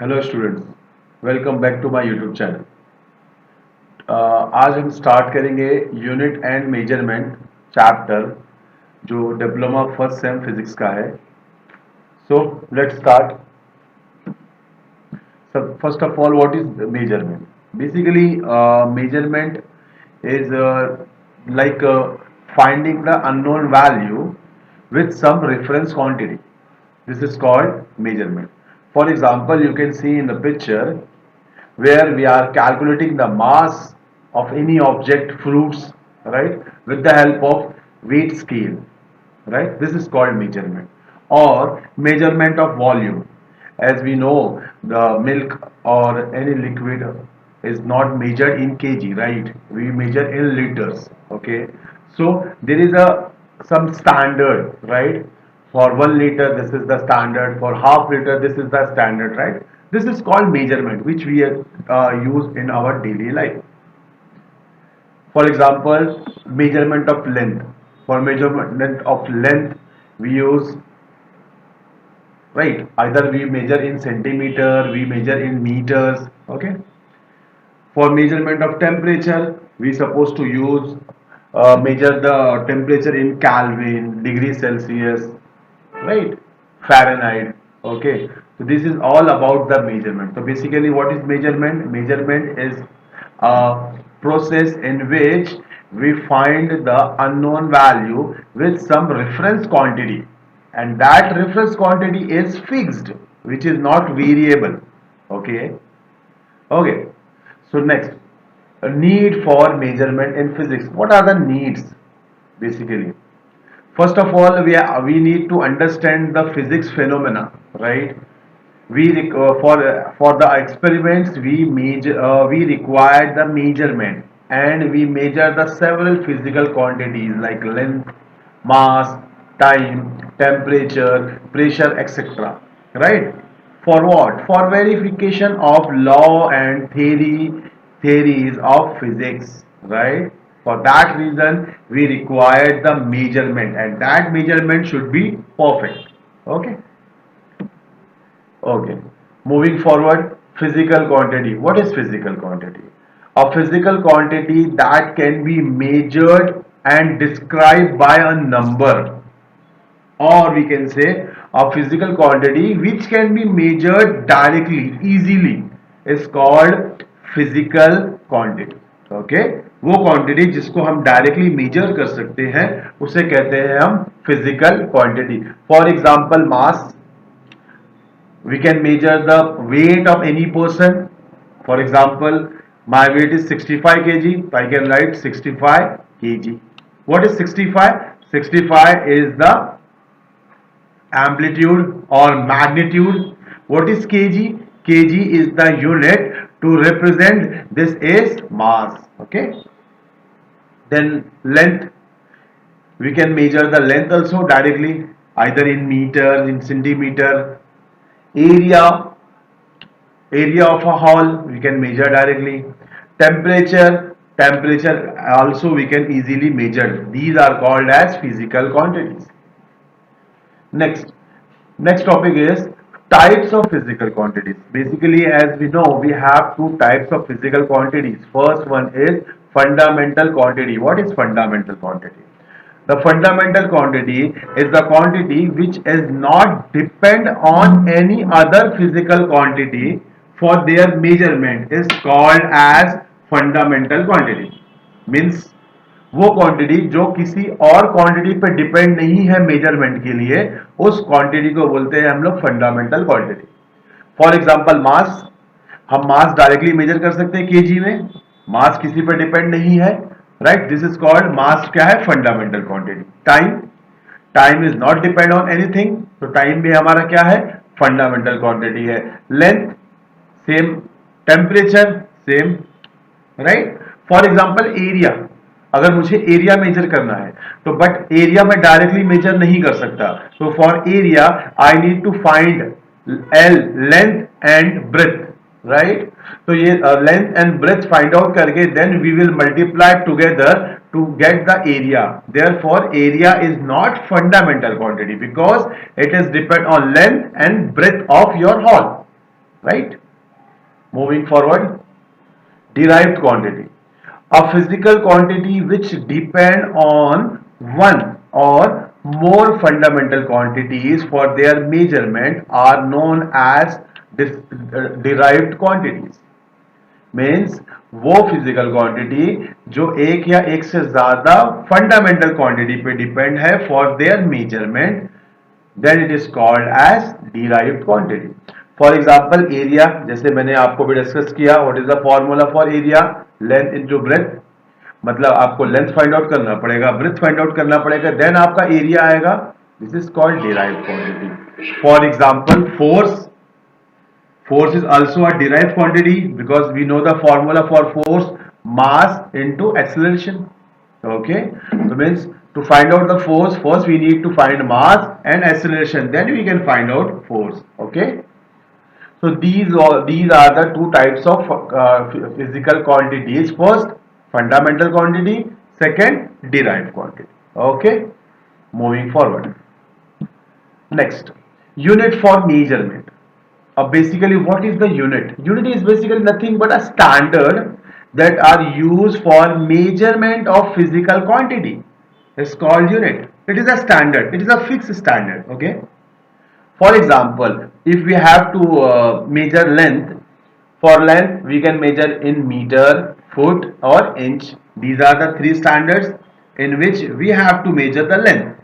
Hello students, welcome back to my YouTube channel. आज हम start करेंगे यूनिट एंड मेजरमेंट चैप्टर जो diploma first sem physics का है। So let's start. First of all, what is measurement? Basically, measurement is like finding the unknown value with some reference quantity. This is called measurement. For example, you can see in the picture where we are calculating the mass of any object, fruits, right, with the help of weight scale, right? This is called measurement, or measurement of volume. As we know, the milk or any liquid is not measured in kg, right? We measure in liters. Okay, so there is a some standard, right? For 1 liter, this is the standard. For half liter, this is the standard, right? This is called measurement, which we use in our daily life. For example, measurement of length. For measurement of length, we use, right, either we measure in centimeter, we measure in meters. Okay. For measurement of temperature, we supposed to use measure the temperature in Kelvin, degree Celsius, right? Fahrenheit. Okay. So this is all about the measurement. So basically, what is measurement? Measurement is a process in which we find the unknown value with some reference quantity, and that reference quantity is fixed, which is not variable. Okay. Okay. So next, a need for measurement in physics. What are the needs basically? First of all, we need to understand the physics phenomena, right? For the experiments we require the measurement, and we measure the several physical quantities like length, mass, time, temperature, pressure, etc. Right? For what? For verification of law and theories of physics. Right? For that reason, we require the measurement, and that measurement should be perfect. Okay. Okay. Moving forward, physical quantity. What is physical quantity? A physical quantity that can be measured and described by a number, or we can say a physical quantity which can be measured directly, easily, is called physical quantity. Okay, वो quantity जिसको हम directly measure कर सकते हैं उसे कहते हैं हम physical quantity. For example mass. We can measure the weight of any person. For example, my weight is 65 kg, so I can write 65 kg. What is 65? 65 is the amplitude or magnitude. What is kg? Kg is the unit to represent this is mass. Okay. Then length. We can measure the length also directly, either in meters, in centimeter. Area, area of a hall we can measure directly. Temperature also we can easily measure. These are called as physical quantities. Next topic is types of physical quantities. Basically, as we know, we have two types of physical quantities. First one is fundamental quantity. What is fundamental quantity? The fundamental quantity is the quantity which is not depend on any other physical quantity for their measurement is called as fundamental quantity. Means वो quantity जो किसी और quantity पे depend नहीं है measurement के लिए, उस क्वांटिटी को बोलते हैं हम लोग फंडामेंटल क्वांटिटी. फॉर एग्जांपल मास. हम मास डायरेक्टली मेजर कर सकते हैं केजी में. मास किसी पर डिपेंड नहीं है, right. This is called mass. क्या है? Fundamental quantity. Time. Time is not depend on anything, तो टाइम भी हमारा क्या है? फंडामेंटल क्वांटिटी है. Length same. Temperature same, right. For example area. अगर मुझे एरिया मेजर करना है तो बट एरिया में डायरेक्टली मेजर नहीं कर सकता, तो for area I need to find L, length and breadth, right. तो ये length and breadth find out करके then we will multiply together to get the area. Therefore area is not fundamental quantity because it is depend on length and breadth of your hall. right? Moving forward, derived quantity. A physical quantity which depend on one or more fundamental quantities for their measurement are known as derived quantities. Means वो physical quantity जो एक या एक से ज्यादा fundamental quantity पे depend है for their measurement, then it is called as derived quantity. For example area, जैसे मैंने आपको भी डिस्कस किया, what is the formula for area? Length into breadth. मतलब आपको लेंथ फाइंड आउट करना पड़ेगा, ब्रेथ फाइंड आउट करना पड़ेगा, देन आपका एरिया आएगा. This is called derived quantity. For example force. Force is also a derived quantity because we know the formula for force, mass into acceleration. Okay, so means to find out the force, first we need to find mass and acceleration, then we can find out force. Okay, so these are the two types of physical quantities. First, fundamental quantity. Second, derived quantity. Okay, moving forward. Next, unit for measurement. Basically, what is the unit? Unit is basically nothing but a standard that are used for measurement of physical quantity. It's called unit. It is a standard. It is a fixed standard. Okay. For example, if we have to measure length, for length we can measure in meter, foot, or inch. These are the three standards in which we have to measure the length.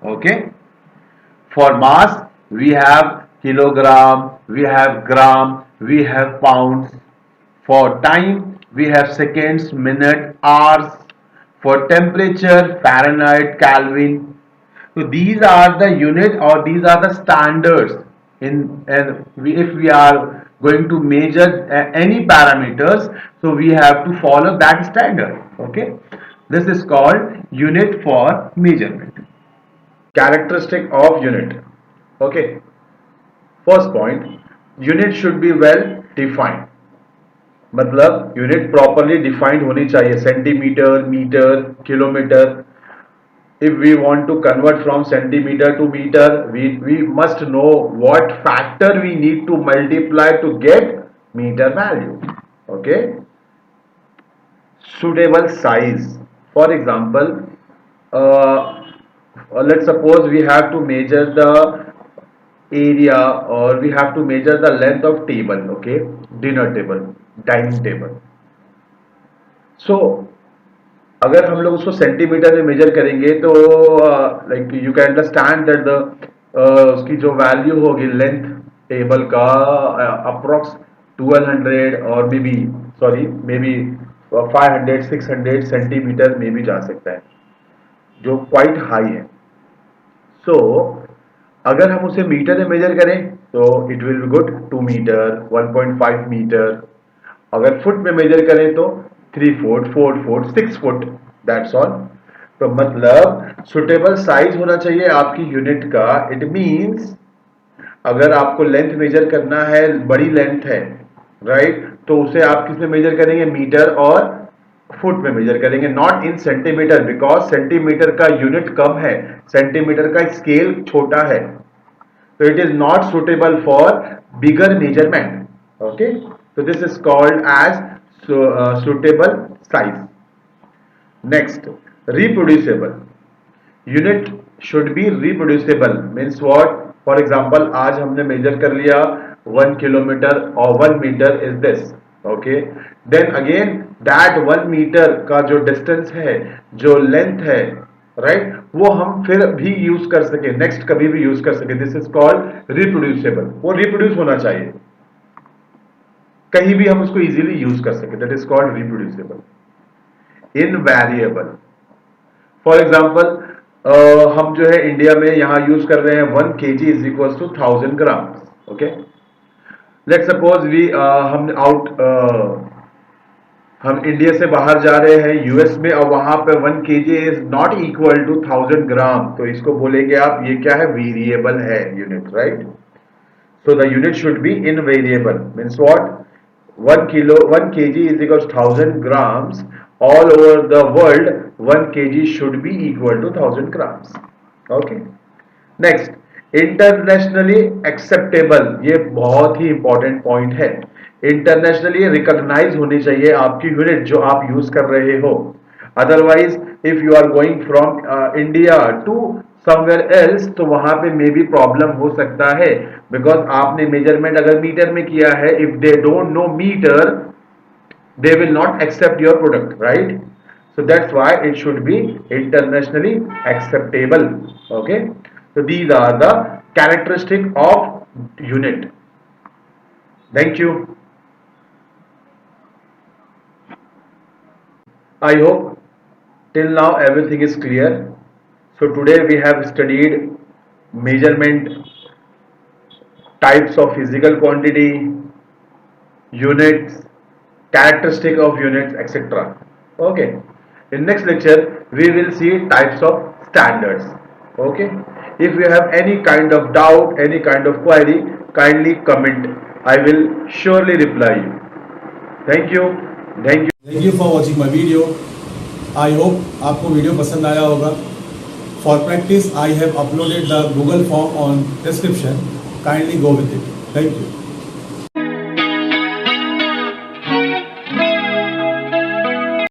Okay. For mass, we have kilogram, we have gram, we have pounds. For time, we have seconds, minute, hours. For temperature, Fahrenheit, Kelvin. So these are the unit or these are the standards in, and if we are going to measure any parameters, so we have to follow that standard. Okay, this is called unit for measurement. Characteristic of unit. Okay, first point, unit should be well defined. मतलब unit properly defined होनी चाहिए. Centimetre, metre, kilometre. If we want to convert from centimeter to meter, we must know what factor we need to multiply to get meter value. Okay, suitable size. For example, let's suppose we have to measure the area or we have to measure the length of table. Okay, dinner table, dining table. So अगर हम लोग उसको centimetre में major करेंगे तो like you can understand that the उसकी जो value होगी लेंथ टेबल का अप्रोक्स 1200 और may be sorry may be 500 600 centimetre में भी जा सकता है, जो क्वाइट हाई है. सो अगर हम उसे मीटर में मेजर करें तो it will be good 2 metre 1.5 metre. अगर फुट में मेजर करें तो 3 foot 4 foot 6 foot, that's all. तो मतलब सुटेबल साइज होना चाहिए आपकी यूनिट का. इट मींस अगर आपको लेंथ मेजर करना है, बड़ी लेंथ है, राइट, तो उसे आप किस में मेजर करेंगे? मीटर और फुट में मेजर करेंगे, not in centimetre, because centimetre का यूनिट कम है, सेंटीमीटर का स्केल छोटा है. तो it is not suitable for bigger measurement. Okay, so this is called as suitable size. Next, reproducible. Unit should be reproducible. Means what? For example, आज हमने measure कर लिया 1 kilometer or 1 meter is this. Okay. Then again that 1 meter का जो distance है, जो length है, right, वो हम फिर भी use कर सके, next कभी भी use कर सके. This is called reproducible. वो reproduce होना चाहिए, कहीं भी हम उसको इजीली यूज कर सके. That is called reproducible. Invariable. For example हम जो है इंडिया में यहां यूज कर रहे हैं 1 kg is equal to 1000 gram. Okay, let suppose we हम इंडिया से बाहर जा रहे हैं यूएस में और वहां पे 1 kg is not equal to 1000 gram. तो इसको बोलेंगे आप, ये क्या है? वेरिएबल है unit, right. So the unit should be invariable. Means what? 1 kg is equals to 1000 grams. All over the world, 1 kg should be equal to 1000 grams. Okay. Next, internationally acceptable, ये बहुत ही इंपॉर्टेंट पॉइंट है। Internationally recognise होनी चाहिए आपकी unit जो आप use कर रहे हो। Otherwise if you are going from India to somewhere else, तो वहां पे मे बी प्रॉब्लम हो सकता है, बिकॉज आपने मेजरमेंट अगर मीटर में किया है, if they don't know metre they will not accept your product, right? So that's why it should be internationally acceptable. Okay, so these are the characteristic of unit. Thank you. I hope till now everything is clear. So today we have studied measurement, types of physical quantity, units, characteristic of units, etc. Okay, in next lecture we will see types of standards. Okay, if you have any kind of doubt, any kind of query, kindly comment. I will surely reply you. Thank you. Thank you. Thank you for watching my video. I hope आपको video पसंद आया होगा। For practice I have uploaded the Google form on description, kindly go with it. Thank you.